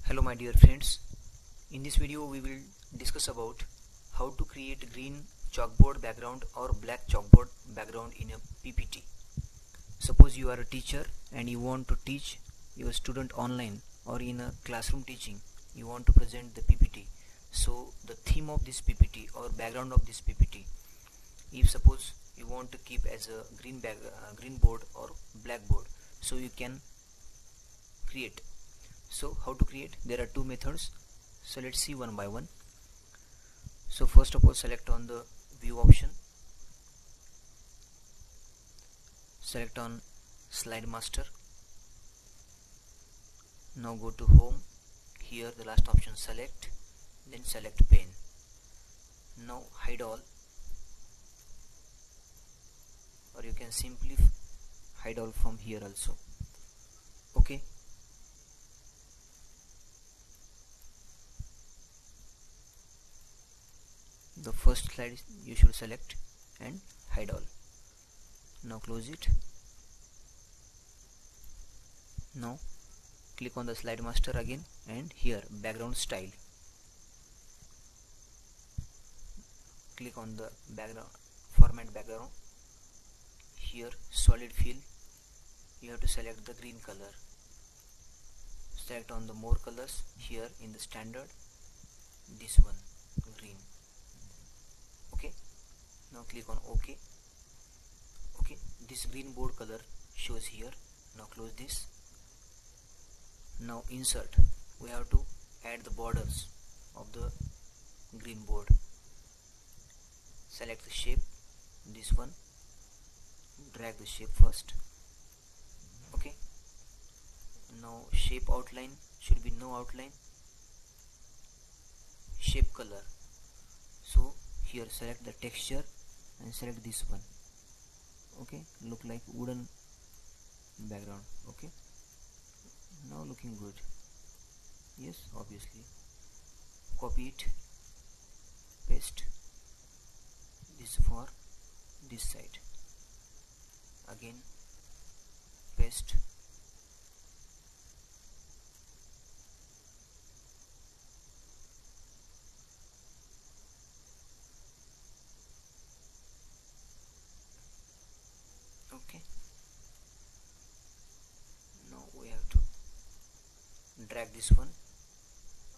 Hello my dear friends, in this video we will discuss about how to create green chalkboard background or black chalkboard background in a PPT. Suppose you are a teacher and you want to teach your student online or in a classroom teaching, you want to present the PPT. So the theme of this PPT or background of this PPT, if suppose you want to keep as a green board or black board, so you can create. So how to create? There are two methods, so let's see one by one. So first of all, select on the view option, select on slide master. Now go to home, here the last option select, then select pane. Now hide all, or you can simply hide all from here also. Okay, the first slide you should select and hide all. Now close it. Now click on the slide master again and here background style, click on the background format background. Here solid fill, you have to select the green color, select on the more colors. Here in the standard, this one green. Okay, now click on OK. Okay, this green board color shows here. Now close this. Now insert, we have to add the borders of the green board. Select the shape, this one, drag the shape first. Okay, now shape outline should be no outline. Shape color, so here select the texture and select this one. Okay, look like wooden background. Okay, now looking good. Yes, obviously. Copy it, paste this for this side, again paste. Okay, now we have to drag this one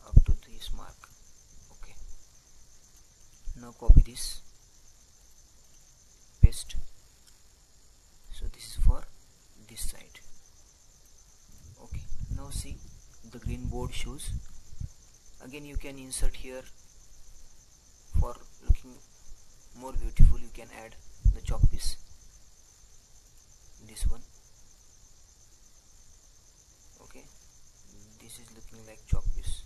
up to this mark. Okay, now copy this, paste. So this is for this side. Okay, now see the green board shows. Again you can insert here for looking more beautiful. You can add the chalk piece, this one. Okay, this is looking like chalk piece,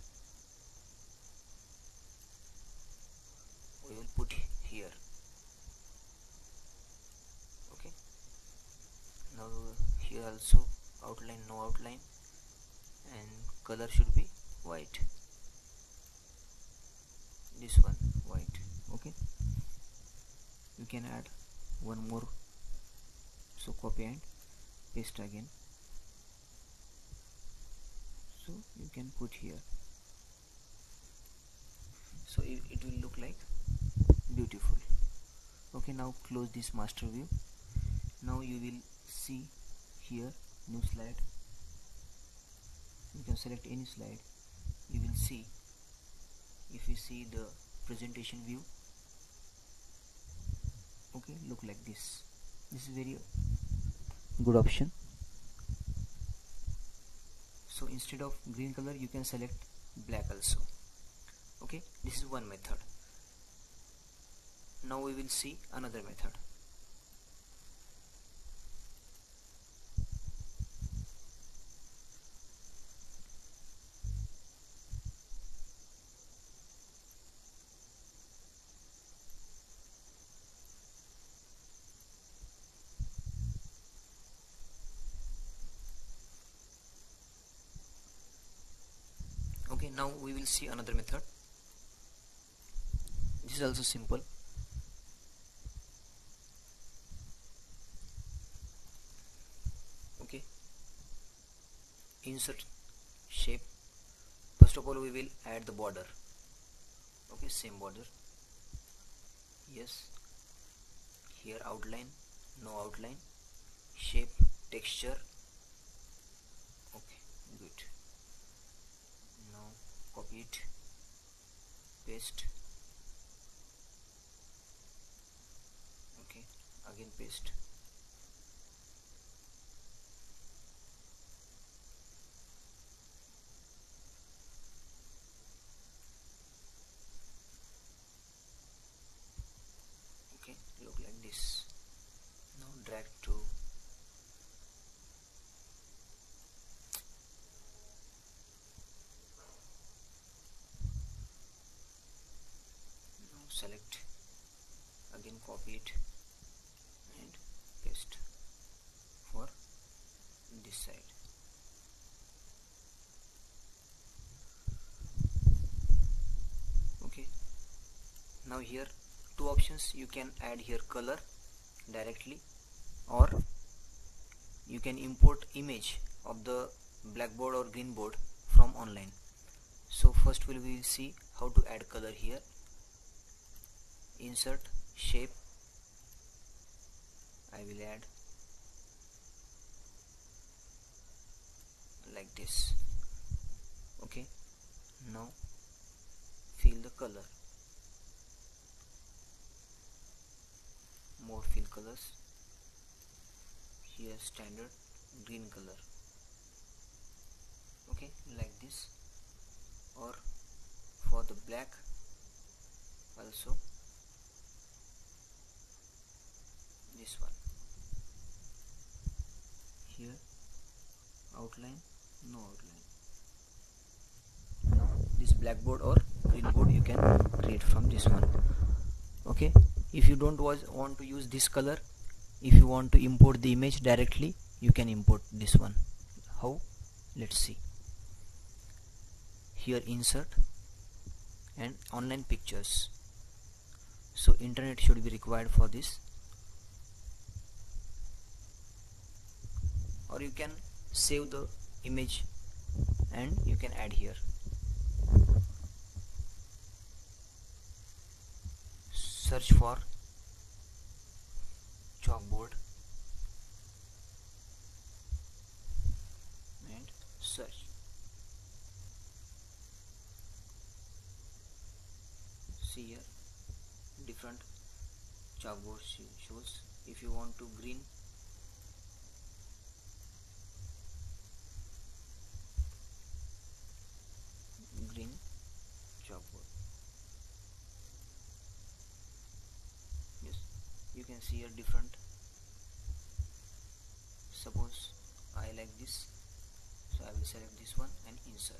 we will put here. Okay, now here also outline no outline and color should be white, this one white. Okay, you can add one more, so copy and paste again, so you can put here, so it will look like beautiful. Okay, now close this master view. Now you will see here new slide, you can select any slide. You will see, if you see the presentation view, okay, look like this. This is very good option. So instead of green color you can select black also. Okay, this is one method. Now we will see another method. Okay, now we will see another method. This is also simple. Okay, insert shape, first of all we will add the border. Okay, same border. Yes. Here outline, no outline. Shape, texture. Okay, good. Now copy it, paste. Okay, again paste. Okay, look like this. Now drag to now select, again copy it and paste for this side. Okay, now here two options, you can add here color directly, or you can import image of the blackboard or green board from online. So first we will see how to add color here. Insert, shape, I will add like this. Okay, now fill the color, more fill colors. Here standard green color. Okay, like this. Or for the black also this one. Here outline, no outline. Now this blackboard or green board you can create from this one. Okay, if you don't want to use this color, if you want to import the image directly, you can import this one. How? Let's see. Here insert and online pictures. So internet should be required for this, or you can save the image and you can add here. Search for chalkboard and search. See here different chalkboard shows. If you want to green, green chalkboard. Yes, you can see here different. Suppose I like this, so I will select this one and insert.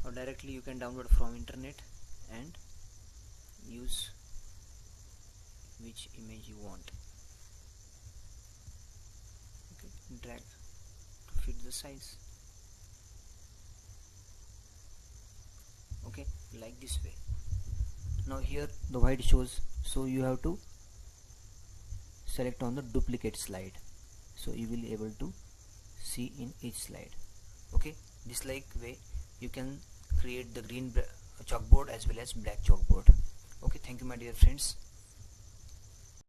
Or directly you can download from internet and use which image you want. Okay, drag to fit the size. Okay, like this way. Now here the white shows, so you have to select on the duplicate slide, so you will able to see in each slide. Okay, this like way you can create the green chalkboard as well as black chalkboard. Okay, thank you my dear friends.